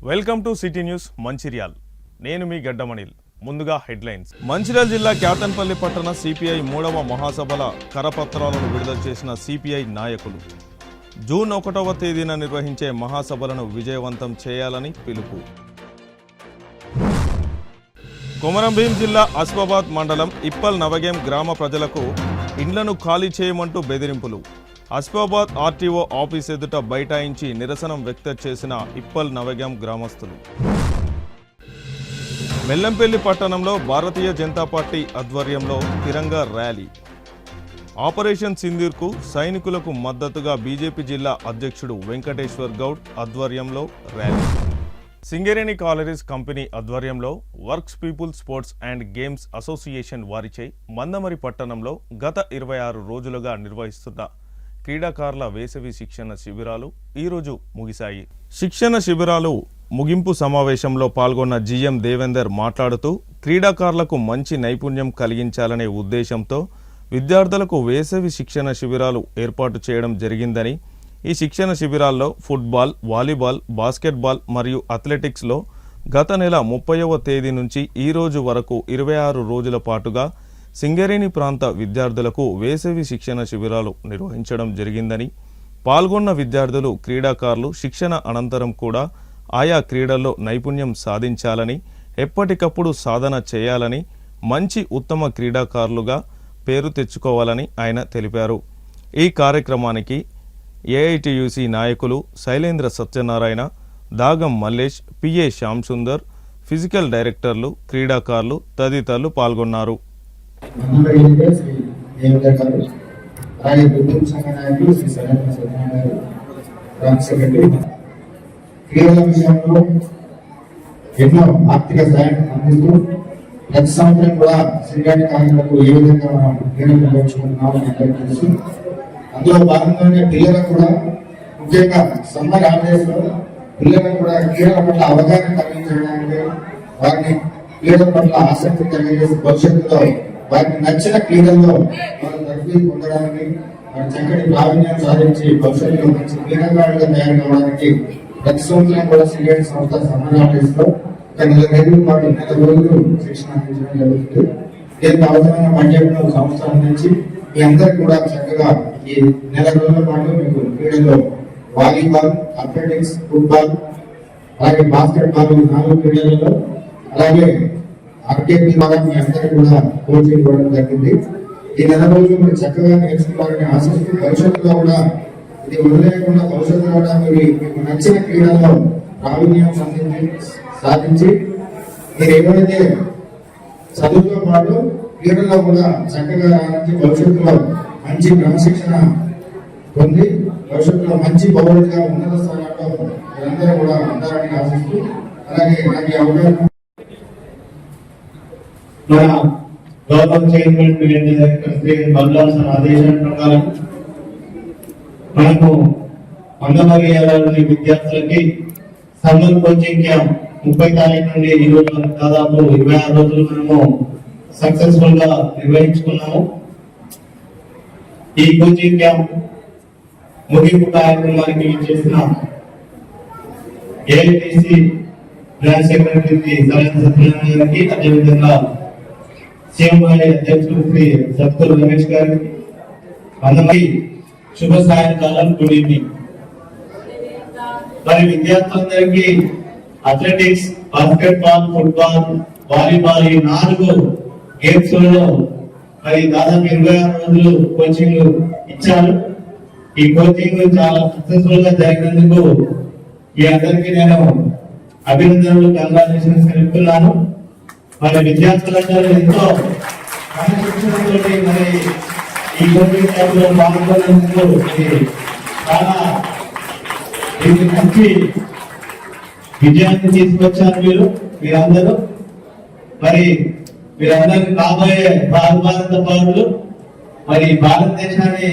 Welcome to city news Mancherial. నేను మీ గడ్డమణిల్. ముందుగా headlines. Mancherial జిల్లా క్యాతన్పల్లి పట్టణ సిపిఐ 3వ మహాసభల కరపత్రాలను విడుదల చేసిన సిపిఐ నాయకులు. జూన్ 1వ తేదీన నిర్వహించే మహాసభలను విజయవంతం చేయాలని పిలుపు. కొమరంభీం జిల్లా అస్ఫాబాద్ మండలం ఇప్పల్ నవగేం గ్రామ ప్రజలకు ఇండ్లను ఖాళీ చేయమంటూ బెదిరింపులు. అస్ఫాబాద్ ఆర్టీఓ ఆఫీస్ ఎదుట బైఠాయించి నిరసనం వ్యక్తం చేసిన ఇప్పల్ నవగేం గ్రామస్తులు. మెల్లంపల్లి పట్టణంలో భారతీయ జనతా పార్టీ ఆధ్వర్యంలో తిరంగా ర్యాలీ. ఆపరేషన్ సింధూర్కు సైనికులకు మద్దతుగా బీజేపీ జిల్లా అధ్యక్షుడు వెంకటేశ్వర్ గౌడ్ ఆధ్వర్యంలో ర్యాలీ. సింగరేణి కాలరీస్ కంపెనీ ఆధ్వర్యంలో works people sports and games association వారిచే మందమరి పట్టణంలో గత 26 రోజులుగా నిర్వహిస్తున్న క్రీడాకారుల వేసవి శిక్షణ శిబిరాలు ఈరోజు ముగిశాయి. శిక్షణ శిబిరాలు ముగింపు సమావేశంలో పాల్గొన్న జిఎం దేవేందర్ మాట్లాడుతూ క్రీడాకారులకు మంచి నైపుణ్యం కలిగించాలనే ఉద్దేశంతో విద్యార్థులకు వేసవి శిక్షణ శిబిరాలు ఏర్పాటు చేయడం జరిగిందని, ఈ శిక్షణ శిబిరాల్లో ఫుట్బాల్, వాలీబాల్, బాస్కెట్బాల్ మరియు అథ్లెటిక్స్లో గత నెల 30వ తేదీ నుంచి ఈ రోజు వరకు 26 రోజుల పాటుగా సింగరేణి ప్రాంత విద్యార్థులకు వేసవి శిక్షణ శిబిరాలు నిర్వహించడం జరిగిందని, పాల్గొన్న విద్యార్థులు క్రీడాకారులు శిక్షణ అనంతరం కూడా ఆయా క్రీడల్లో నైపుణ్యం సాధించాలని, ఎప్పటికప్పుడు సాధన చేయాలని, మంచి ఉత్తమ క్రీడాకారులుగా పేరు తెచ్చుకోవాలని ఆయన తెలిపారు. ఈ కార్యక్రమానికి ఏఐటియుసి నాయకులు శైలేంద్ర సత్యనారాయణ, దాగం మల్లేష్, పిఏ శ్యామ్ సుందర్, ఫిజికల్ డైరెక్టర్లు, క్రీడాకారులు తదితరులు పాల్గొన్నారు. క్రీడల విషయంలో ఎన్నో ఆర్థిక సాయం అందిస్తూ ప్రతి సంవత్సరం కూడా సింగరేణి కార్మికులకు ఏ విధంగా మనం క్రీడలు నిర్వహించుకుంటున్నామో అందరికీ తెలుసు. అందులో భాగంగానే పిల్లలకు కూడా ముఖ్యంగా సమ్మర్ హాలిడేస్ లో పిల్లలకు కూడా క్రీడల పట్ల అవగాహన కలిగించడానికి, వారిని క్రీడల పట్ల ఆసక్తి కలిగేసి భవిష్యత్తులో వారికి నచ్చిన క్రీడల్లో వారు తరఫీ పొందడానికి, వారి చక్కటి ప్రావీణ్యం సాధించి భవిష్యత్తులో మంచి క్రీడాకారులుగా తయారు కావడానికి ప్రతి సంవత్సరం కూడా సింగరేణి సంస్థ సమ్మర్ హాలిడేస్ లో ఒక 4 రోజులు శిక్షణ అందించడం జరుగుతుంది. దీనికి అవసరమైన బడ్జెట్ సంవత్సరం నుంచి మీ అందరికి కూడా చక్కగా ఈ 4 రోజుల పాటు మీకు క్రీడల్లో వాలీబాల్, అథ్లెటిక్స్, ఫుట్బాల్, అలాగే బాస్కెట్బాల్ 4 క్రీడలలో, అలాగే ఆర్కేపీ ద్వారా మీ అందరికీ కూడా కోచింగ్ ఇవ్వడం జరిగింది. ఈ 4 రోజులు మీరు చక్కగా నేర్చుకోవాలని ఆశిస్తూ భవిష్యత్తులో కూడా ఇది వదిలేయకుండా భవిష్యత్తులో కూడా మీకు నచ్చిన క్రీడల్లో ప్రావీణ్యం సాధించి మీరు ఏవైతే చదువుతో పాటు క్రీడల్లో కూడా చక్కగా రాణించి భవిష్యత్తులో మంచి క్రమశిక్షణ పొంది భవిష్యత్తులో మంచి పౌరుడిగా ఉన్నత స్థానంలో మీరందరూ కూడా ఉంటారని ఆశిస్తూ, అలాగే నాకు అవకాశం మన గవర్నమెంట్ చైర్మన్ బదలాల్సిన ఆదేశాల ప్రకారం మనకు మంగళగిరి విద్యార్థులకి సమ్మర్ కోచింగ్ క్యాంప్ 30 తారీఖు నుండి ఈ రోజు దాదాపు 26 రోజులు మనము సక్సెస్ఫుల్ గా నిర్వహించుకున్నాము. ఈ కోచింగ్ క్యాంప్ ముగింపు కార్యక్రమానికి చేసిన ఏఐటిసి బ్రాంచ్ సెక్రటరీ సరైన సత్యనారాయణ గారికి, అదేవిధంగా సీఎంఐ అధ్యక్షుడు శ్రీ సత్తూరు రమేష్ గారికి అందరికీ శుభ సాయంకాలం. Good evening. మరి విద్యార్థులందరికీ అథ్లెటిక్స్, బాస్కెట్బాల్, ఫుట్బాల్, వాలీబాల్ ఈ 4 గేమ్స్ లలో మరి దాదాపు 26 రోజులు కోచింగ్ ఇచ్చారు. ఈ కోచింగ్ చాలా సక్సెస్ఫుల్ గా జరిగినందుకు మీ అందరికీ నేను అభినందనలు, కంగ్రాచులేషన్స్ తెలుపుతున్నాను. మరి విద్యార్థులందరూ ఎంతో మరి ఈ కోచింగ్ క్యాంప్ లో పాల్గొన్నందుకు చాలా మంచి విజయాన్ని తీసుకొచ్చారు మీరందరూ. మరి మీరందరూ కాబోయే భారత పౌరులు, మరి భారతదేశాన్ని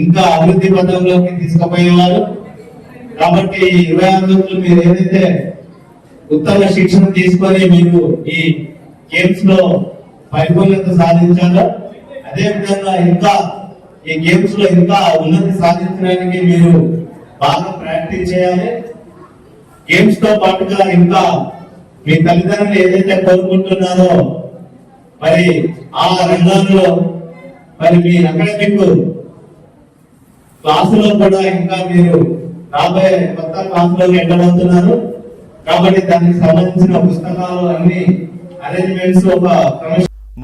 ఇంకా అభివృద్ధి పథంలోకి తీసుకుపోయేవారు. కాబట్టి 26 రోజులు మీరు ఏదైతే ఉత్తమ శిక్షణ తీసుకొని మీరు ఈ గేమ్స్ లో పరిపూర్ణత సాధించాలో, అదే విధంగా ఇంకా ఈ గేమ్స్ లో ఇంకా ఉన్నతి సాధించడానికి మీరు బాగా ప్రాక్టీస్ చేయాలి. గేమ్స్ తో పాటుగా ఇంకా మీ తల్లిదండ్రులు ఏదైతే కోరుకుంటున్నారో మరి ఆ రంగంలో మరి మీ అకాడమిక్ క్లాసులో కూడా ఇంకా మీరు రాబోయే కొత్త క్లాసులోకి ఎంటర్ కాబట్టి దానికి సంబంధించిన పుస్తకాలు అన్ని అరేంజ్మెంట్స్ ఒక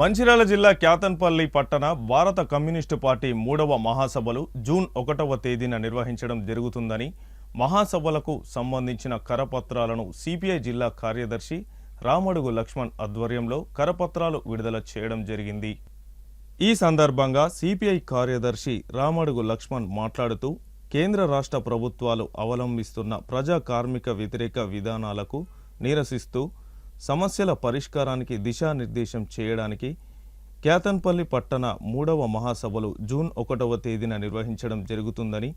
మంచిర్యాల జిల్లా క్యాతన్పల్లి పట్టణ భారత కమ్యూనిస్టు పార్టీ 3వ మహాసభలు జూన్ 1వ తేదీన నిర్వహించడం జరుగుతుందని మహాసభలకు సంబంధించిన కరపత్రాలను సిపిఐ జిల్లా కార్యదర్శి రామడుగు లక్ష్మణ్ ఆధ్వర్యంలో కరపత్రాలు విడుదల చేయడం జరిగింది. ఈ సందర్భంగా సిపిఐ కార్యదర్శి రామడుగు లక్ష్మణ్ మాట్లాడుతూ కేంద్ర రాష్ట్ర ప్రభుత్వాలు అవలంబిస్తున్న ప్రజా కార్మిక వ్యతిరేక విధానాలకు నిరసిస్తూ సమస్యల పరిష్కారానికి దిశానిర్దేశం చేయడానికి క్యాతన్పల్లి పట్టణ 3వ మహాసభలు జూన్ 1వ తేదీన నిర్వహించడం జరుగుతుందని,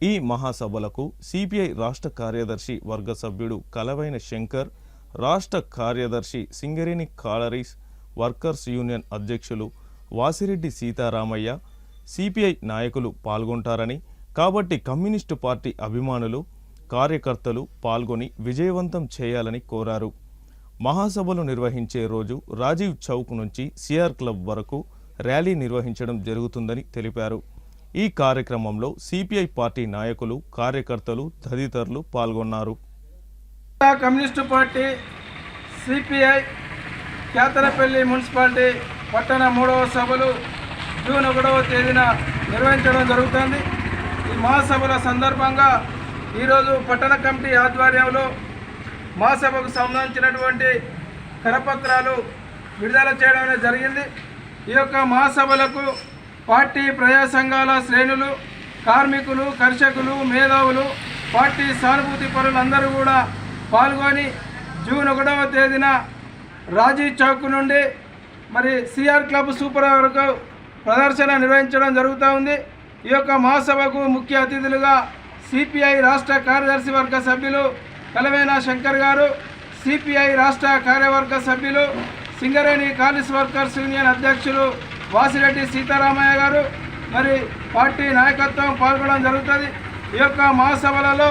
ఈ మహాసభలకు సిపిఐ రాష్ట్ర కార్యదర్శి వర్గ సభ్యుడు కలవైన శంకర్, రాష్ట్ర కార్యదర్శి సింగరేణి కాలరీస్ వర్కర్స్ యూనియన్ అధ్యక్షులు వాసిరెడ్డి సీతారామయ్య, సిపిఐ నాయకులు పాల్గొంటారని, కాబట్టి కమ్యూనిస్టు పార్టీ అభిమానులు, కార్యకర్తలు పాల్గొని విజయవంతం చేయాలని కోరారు. మహాసభలు నిర్వహించే రోజు రాజీవ్ చౌక్ నుంచి సిఆర్ క్లబ్ వరకు ర్యాలీ నిర్వహించడం జరుగుతుందని తెలిపారు. ఈ కార్యక్రమంలో సిపిఐ పార్టీ నాయకులు, కార్యకర్తలు తదితరులు పాల్గొన్నారు. Communist party CPI Kyathanpalli municipality పట్టణ 3వ సభలు జూన్ 1వ తేదీన నిర్వహించడం జరుగుతుంది. ఈ మహాసభల సందర్భంగా ఈరోజు పట్టణ కమిటీ ఆధ్వర్యంలో మహాసభకు సంబంధించినటువంటి కరపత్రాలు విడుదల చేయడం అనేది జరిగింది. ఈ యొక్క మహాసభలకు పార్టీ ప్రజా సంఘాల శ్రేణులు, కార్మికులు, కర్షకులు, మేధావులు, పార్టీ సానుభూతి పరులందరూ కూడా పాల్గొని జూన్ 1వ తేదీన రాజీవ్ చౌక్ నుండి మరి సిఆర్ క్లబ్ సూపర్ వరకు ప్రదర్శన నిర్వహించడం జరుగుతూ ఉంది. ఈ యొక్క మహాసభకు ముఖ్య అతిథులుగా సిపిఐ రాష్ట్ర కార్యదర్శి వర్గ సభ్యులు కలవేనా శంకర్ గారు, సిపిఐ రాష్ట్ర కార్యవర్గ సభ్యులు సింగరేణి కాలిస్ వర్కర్స్ యూనియన్ అధ్యక్షులు వాసిరెడ్డి సీతారామయ్య గారు మరి పార్టీ నాయకత్వం పాల్గొనడం జరుగుతుంది. ఈ యొక్క మహాసభలలో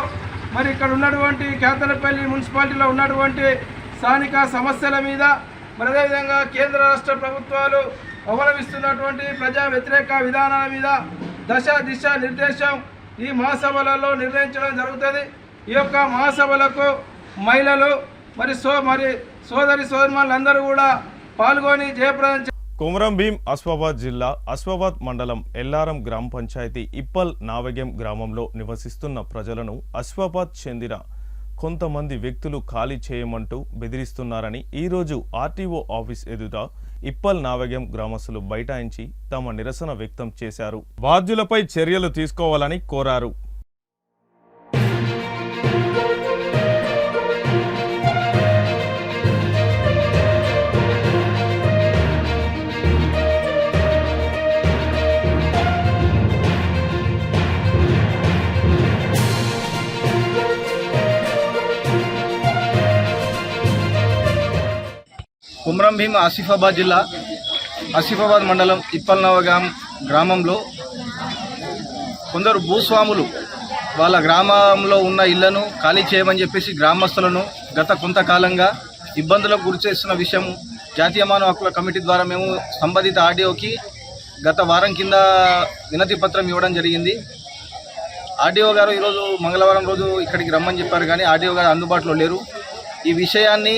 మరి ఇక్కడ ఉన్నటువంటి క్యాతనపల్లి మున్సిపాలిటీలో ఉన్నటువంటి స్థానిక సమస్యల మీద, మరి అదేవిధంగా కేంద్ర రాష్ట్ర ప్రభుత్వాలు అవలంబిస్తున్నటువంటి ప్రజా వ్యతిరేక విధానాల మీద దిశ నిర్దేశం ఈ మహాసభలలో నిర్ణయించడం జరుగుతుంది. ఈ యొక్క మహాసభలకు మహిళలు మరి సోదరి సోదరులందరూ కూడా పాల్గొని జయప్రదం. కొమరం భీం ఆసిఫాబాద్ జిల్లా ఆసిఫాబాద్ మండలం ఎల్లారం గ్రామ పంచాయతీ ఇప్పల్ నావగెం గ్రామంలో నివసిస్తున్న ప్రజలను ఆసిఫాబాద్ చెందిన కొంతమంది వ్యక్తులు ఖాళీ చేయమంటూ బెదిరిస్తున్నారని ఈరోజు ఆర్టీఓ ఆఫీస్ ఎదుట ఇప్పల్ నావగెం గ్రామస్తులు బైఠాయించి తమ నిరసన వ్యక్తం చేశారు. బాధ్యులపై చర్యలు తీసుకోవాలని కోరారు. కొమరం భీం ఆసిఫాబాద్ జిల్లా ఆసిఫాబాద్ మండలం ఇప్పల్నవగాం గ్రామంలో కొందరు భూస్వాములు వాళ్ళ గ్రామంలో ఉన్న ఇళ్లను ఖాళీ చేయమని చెప్పేసి గ్రామస్తులను గత కొంతకాలంగా ఇబ్బందులకు గురిచేస్తున్న విషయం జాతీయ మానవ హక్కుల కమిటీ ద్వారా మేము సంబంధిత ఆర్డీఓకి గత వారం కింద వినతి పత్రం ఇవ్వడం జరిగింది. ఆర్డీఓ గారు ఈరోజు మంగళవారం రోజు ఇక్కడికి రమ్మని చెప్పారు, కానీ ఆర్డీఓ గారు అందుబాటులో లేరు. ఈ విషయాన్ని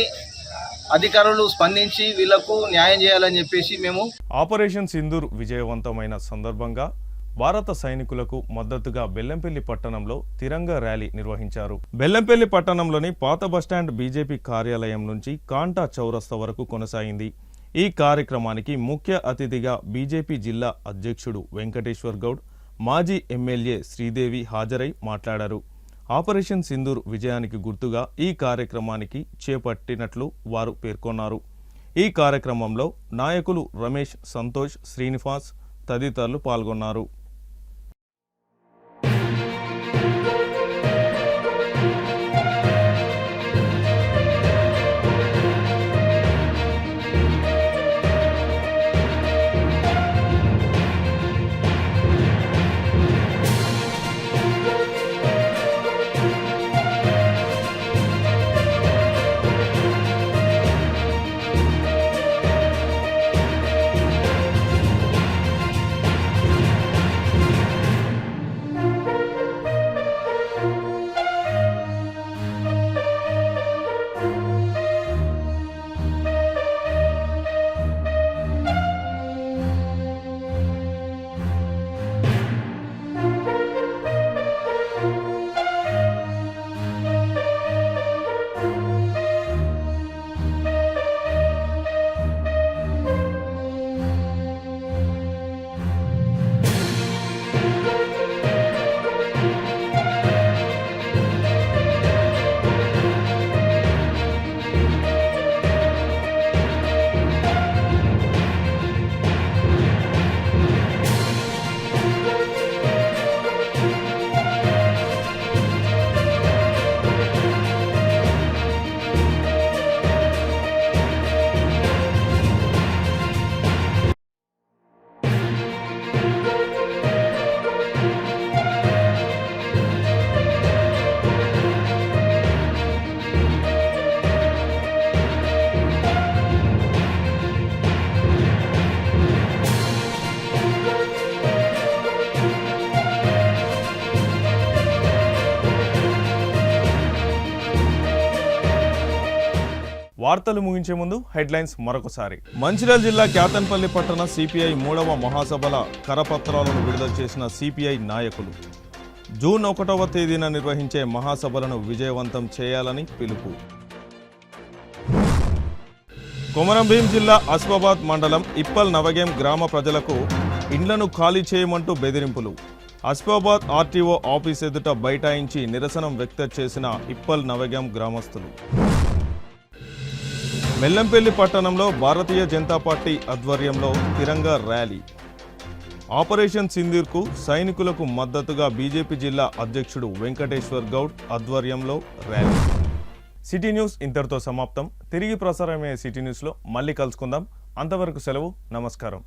అధికారులు స్పందించి వీళ్లకు న్యాయం చేయాలని చెప్పేసి మేము ఆపరేషన్ సింధూర్ విజయవంతమైన సందర్భంగా భారత సైనికులకు మద్దతుగా బెల్లంపల్లి పట్టణంలో తిరంగా ర్యాలీ నిర్వహించారు. బెల్లంపల్లి పట్టణంలోని పాత బస్టాండ్ బీజేపీ కార్యాలయం నుంచి కాంటా చౌరస్తా వరకు కొనసాగింది. ఈ కార్యక్రమానికి ముఖ్య అతిథిగా బీజేపీ జిల్లా అధ్యక్షుడు వెంకటేశ్వర్ గౌడ్, మాజీ ఎమ్మెల్యే శ్రీదేవి హాజరై మాట్లాడారు. ఆపరేషన్ సింధూర్ విజయానికి గుర్తుగా ఈ కార్యక్రమానికి చేపట్టినట్లు వారు పేర్కొన్నారు. ఈ కార్యక్రమంలో నాయకులు రమేష్, సంతోష్, శ్రీనివాస్ తదితరులు పాల్గొన్నారు. వార్తలు ముగించే ముందు హెడ్లైన్స్ మరొకసారి. మంచిర్యాల జిల్లా క్యాతన్పల్లి పట్టణ సిపిఐ 3వ మహాసభల కరపత్రాలను విడుదల చేసిన సిపిఐ నాయకులు. జూన్ 1వ తేదీన నిర్వహించే మహాసభలను విజయవంతం చేయాలని పిలుపు. కొమరంభీం జిల్లా అస్బాబాద్ మండలం ఇప్పల్ నవగేం గ్రామ ప్రజలకు ఇండ్లను ఖాళీ చేయమంటూ బెదిరింపులు. అస్బాబాద్ ఆర్టీఓ ఆఫీస్ ఎదుట బైఠాయించి నిరసన వ్యక్తం చేసిన ఇప్పల్ నవగేం గ్రామస్తులు. మెల్లంపల్లి పట్టణంలో భారతీయ జనతా పార్టీ ఆధ్వర్యంలో తిరంగా ర్యాలీ. ఆపరేషన్ సింధూర్కు సైనికులకు మద్దతుగా బీజేపీ జిల్లా అధ్యక్షుడు వెంకటేశ్వర్ గౌడ్ ఆధ్వర్యంలో ర్యాలీ. సిటీ న్యూస్ ఇంతటితో సమాప్తం. తిరిగి ప్రసారమయ్యే సిటీ న్యూస్లో మళ్ళీ కలుసుకుందాం. అంతవరకు సెలవు. నమస్కారం.